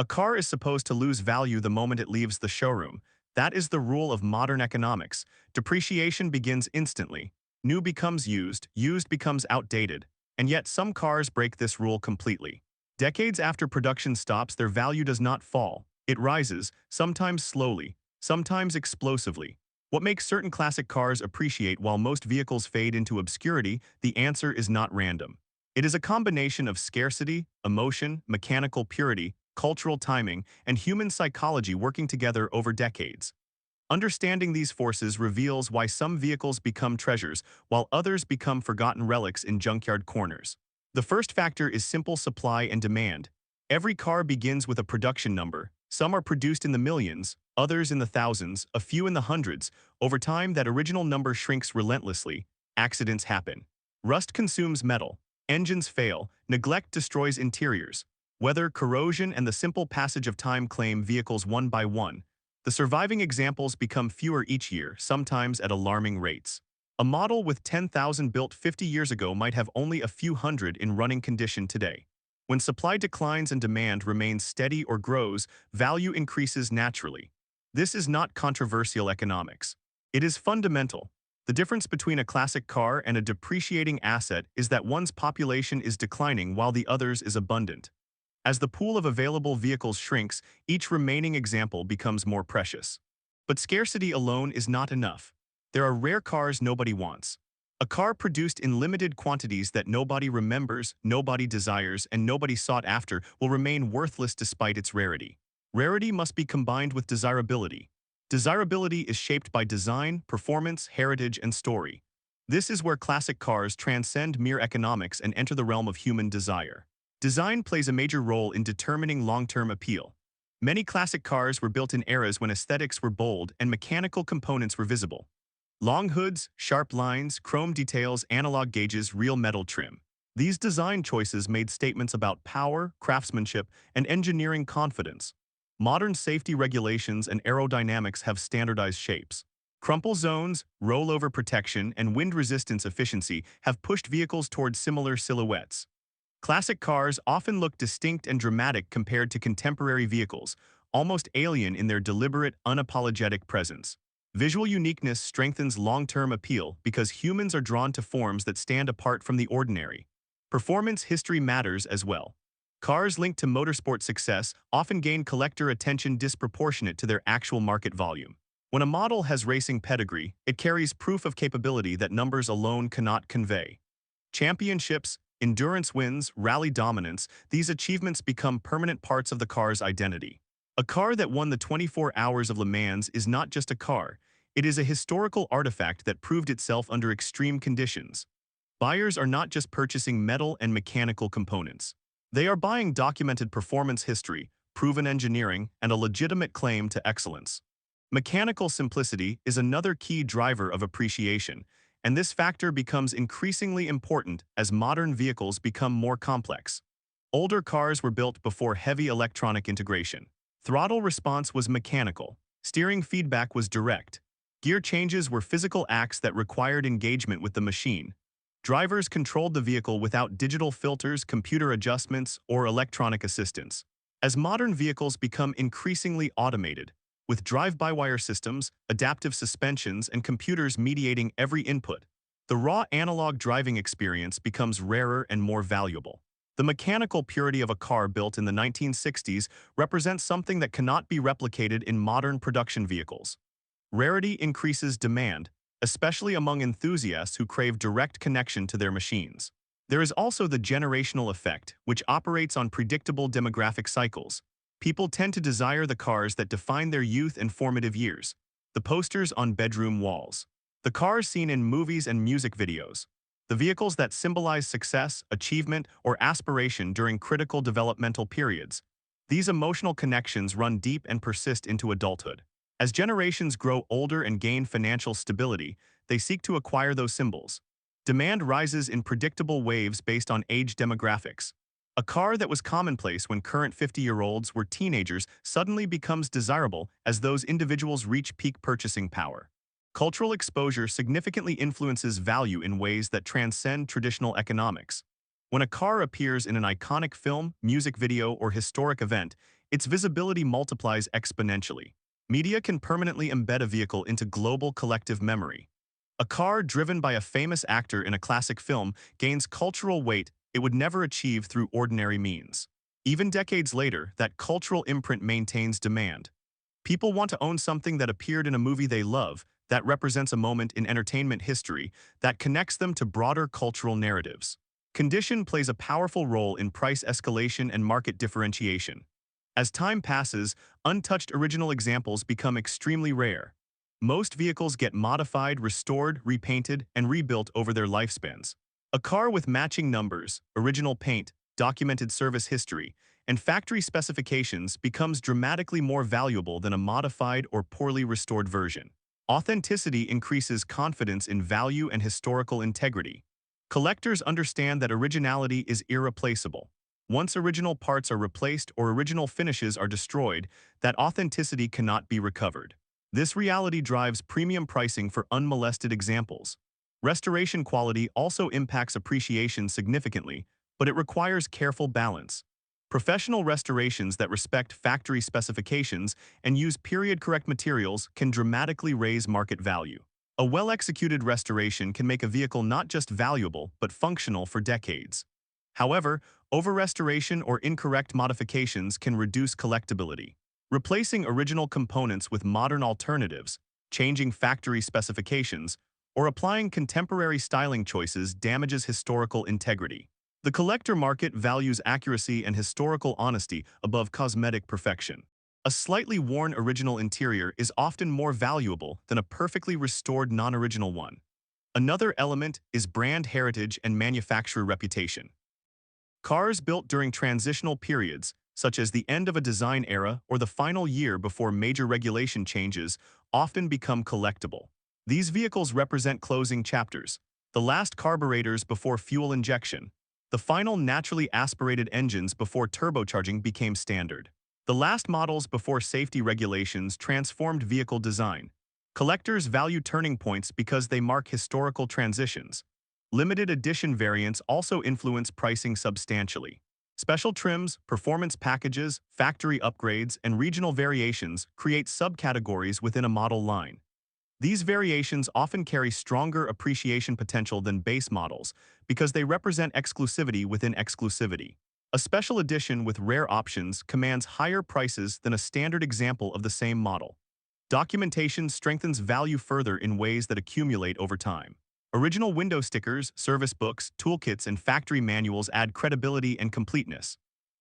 A car is supposed to lose value the moment it leaves the showroom. That is the rule of modern economics. Depreciation begins instantly. New becomes used becomes outdated. And yet some cars break this rule completely. Decades after production stops, their value does not fall. It rises, sometimes slowly, sometimes explosively. What makes certain classic cars appreciate while most vehicles fade into obscurity? The answer is not random. It is a combination of scarcity, emotion, mechanical purity, cultural timing, and human psychology working together over decades. Understanding these forces reveals why some vehicles become treasures, while others become forgotten relics in junkyard corners. The first factor is simple supply and demand. Every car begins with a production number. Some are produced in the millions, others in the thousands, a few in the hundreds. Over time, that original number shrinks relentlessly. Accidents happen. Rust consumes metal. Engines fail. Neglect destroys interiors. Weather, corrosion, and the simple passage of time claim vehicles one by one. The surviving examples become fewer each year, sometimes at alarming rates. A model with 10,000 built 50 years ago might have only a few hundred in running condition today. When supply declines and demand remains steady or grows, value increases naturally. This is not controversial economics. It is fundamental. The difference between a classic car and a depreciating asset is that one's population is declining while the other's is abundant. As the pool of available vehicles shrinks, each remaining example becomes more precious. But scarcity alone is not enough. There are rare cars nobody wants. A car produced in limited quantities that nobody remembers, nobody desires, and nobody sought after will remain worthless despite its rarity. Rarity must be combined with desirability. Desirability is shaped by design, performance, heritage, and story. This is where classic cars transcend mere economics and enter the realm of human desire. Design plays a major role in determining long-term appeal. Many classic cars were built in eras when aesthetics were bold and mechanical components were visible. Long hoods, sharp lines, chrome details, analog gauges, real metal trim. These design choices made statements about power, craftsmanship, and engineering confidence. Modern safety regulations and aerodynamics have standardized shapes. Crumple zones, rollover protection, and wind resistance efficiency have pushed vehicles toward similar silhouettes. Classic cars often look distinct and dramatic compared to contemporary vehicles, almost alien in their deliberate, unapologetic presence. Visual uniqueness strengthens long-term appeal because humans are drawn to forms that stand apart from the ordinary. Performance history matters as well. Cars linked to motorsport success often gain collector attention disproportionate to their actual market volume. When a model has racing pedigree, it carries proof of capability that numbers alone cannot convey. Championships, endurance wins, rally dominance, these achievements become permanent parts of the car's identity. A car that won the 24 Hours of Le Mans is not just a car, it is a historical artifact that proved itself under extreme conditions. Buyers are not just purchasing metal and mechanical components. They are buying documented performance history, proven engineering, and a legitimate claim to excellence. Mechanical simplicity is another key driver of appreciation, and this factor becomes increasingly important as modern vehicles become more complex. Older cars were built before heavy electronic integration. Throttle response was mechanical. Steering feedback was direct. Gear changes were physical acts that required engagement with the machine. Drivers controlled the vehicle without digital filters, computer adjustments, or electronic assistance. As modern vehicles become increasingly automated, with drive-by-wire systems, adaptive suspensions, and computers mediating every input, the raw analog driving experience becomes rarer and more valuable. The mechanical purity of a car built in the 1960s represents something that cannot be replicated in modern production vehicles. Rarity increases demand, especially among enthusiasts who crave direct connection to their machines. There is also the generational effect, which operates on predictable demographic cycles. People tend to desire the cars that define their youth and formative years. The posters on bedroom walls. The cars seen in movies and music videos. The vehicles that symbolize success, achievement, or aspiration during critical developmental periods. These emotional connections run deep and persist into adulthood. As generations grow older and gain financial stability, they seek to acquire those symbols. Demand rises in predictable waves based on age demographics. A car that was commonplace when current 50-year-olds were teenagers suddenly becomes desirable as those individuals reach peak purchasing power. Cultural exposure significantly influences value in ways that transcend traditional economics. When a car appears in an iconic film, music video, or historic event, its visibility multiplies exponentially. Media can permanently embed a vehicle into global collective memory. A car driven by a famous actor in a classic film gains cultural weight it would never achieve through ordinary means. Even decades later, that cultural imprint maintains demand. People want to own something that appeared in a movie they love, that represents a moment in entertainment history, that connects them to broader cultural narratives. Condition plays a powerful role in price escalation and market differentiation. As time passes, untouched original examples become extremely rare. Most vehicles get modified, restored, repainted, and rebuilt over their lifespans. A car with matching numbers, original paint, documented service history, and factory specifications becomes dramatically more valuable than a modified or poorly restored version. Authenticity increases confidence in value and historical integrity. Collectors understand that originality is irreplaceable. Once original parts are replaced or original finishes are destroyed, that authenticity cannot be recovered. This reality drives premium pricing for unmolested examples. Restoration quality also impacts appreciation significantly, but it requires careful balance. Professional restorations that respect factory specifications and use period-correct materials can dramatically raise market value. A well-executed restoration can make a vehicle not just valuable but functional for decades. However, over-restoration or incorrect modifications can reduce collectability. Replacing original components with modern alternatives, changing factory specifications, or applying contemporary styling choices damages historical integrity. The collector market values accuracy and historical honesty above cosmetic perfection. A slightly worn original interior is often more valuable than a perfectly restored non-original one. Another element is brand heritage and manufacturer reputation. Cars built during transitional periods, such as the end of a design era or the final year before major regulation changes, often become collectible. These vehicles represent closing chapters, the last carburetors before fuel injection, the final naturally aspirated engines before turbocharging became standard, the last models before safety regulations transformed vehicle design. Collectors value turning points because they mark historical transitions. Limited edition variants also influence pricing substantially. Special trims, performance packages, factory upgrades, and regional variations create subcategories within a model line. These variations often carry stronger appreciation potential than base models because they represent exclusivity within exclusivity. A special edition with rare options commands higher prices than a standard example of the same model. Documentation strengthens value further in ways that accumulate over time. Original window stickers, service books, toolkits, and factory manuals add credibility and completeness.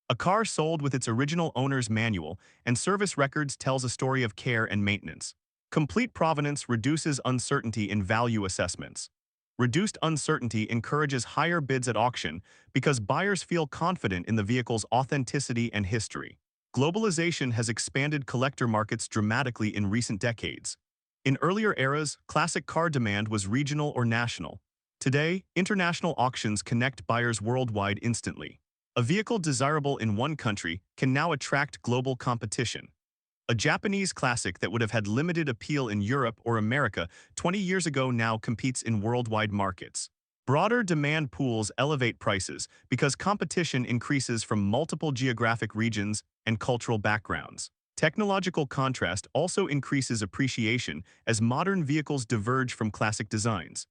A car sold with its original owner's manual and service records tells a story of care and maintenance. Complete provenance reduces uncertainty in value assessments. Reduced uncertainty encourages higher bids at auction because buyers feel confident in the vehicle's authenticity and history. Globalization has expanded collector markets dramatically in recent decades. In earlier eras, classic car demand was regional or national. Today, international auctions connect buyers worldwide instantly. A vehicle desirable in one country can now attract global competition. A Japanese classic that would have had limited appeal in Europe or America 20 years ago now competes in worldwide markets. Broader demand pools elevate prices because competition increases from multiple geographic regions and cultural backgrounds. Technological contrast also increases appreciation as modern vehicles diverge from classic designs.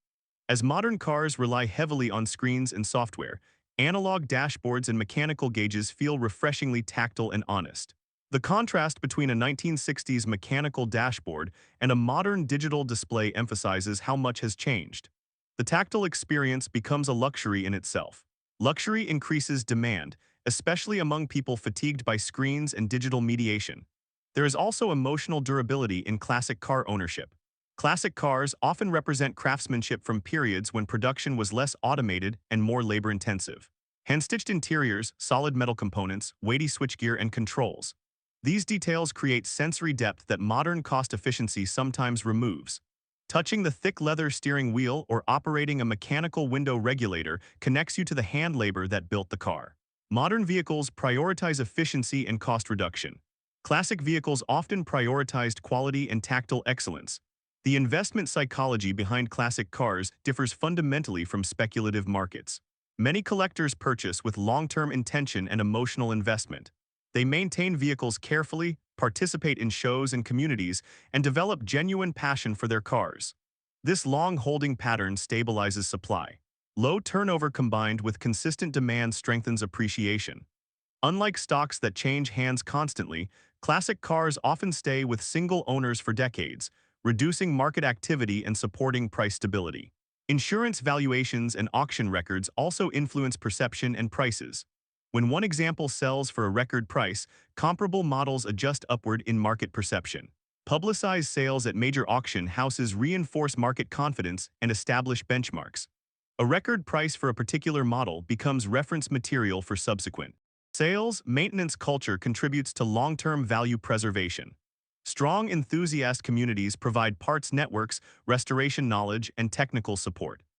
As modern cars rely heavily on screens and software, analog dashboards and mechanical gauges feel refreshingly tactile and honest. The contrast between a 1960s mechanical dashboard and a modern digital display emphasizes how much has changed. The tactile experience becomes a luxury in itself. Luxury increases demand, especially among people fatigued by screens and digital mediation. There is also emotional durability in classic car ownership. Classic cars often represent craftsmanship from periods when production was less automated and more labor-intensive. Hand-stitched interiors, solid metal components, weighty switchgear, and controls. These details create sensory depth that modern cost efficiency sometimes removes. Touching the thick leather steering wheel or operating a mechanical window regulator connects you to the hand labor that built the car. Modern vehicles prioritize efficiency and cost reduction. Classic vehicles often prioritized quality and tactile excellence. The investment psychology behind classic cars differs fundamentally from speculative markets. Many collectors purchase with long-term intention and emotional investment. They maintain vehicles carefully, participate in shows and communities, and develop genuine passion for their cars. This long holding pattern stabilizes supply. Low turnover combined with consistent demand strengthens appreciation. Unlike stocks that change hands constantly, classic cars often stay with single owners for decades, reducing market activity and supporting price stability. Insurance valuations and auction records also influence perception and prices. When one example sells for a record price, comparable models adjust upward in market perception. Publicized sales at major auction houses reinforce market confidence and establish benchmarks. A record price for a particular model becomes reference material for subsequent sales. Maintenance culture contributes to long-term value preservation. Strong enthusiast communities provide parts networks, restoration knowledge, and technical support.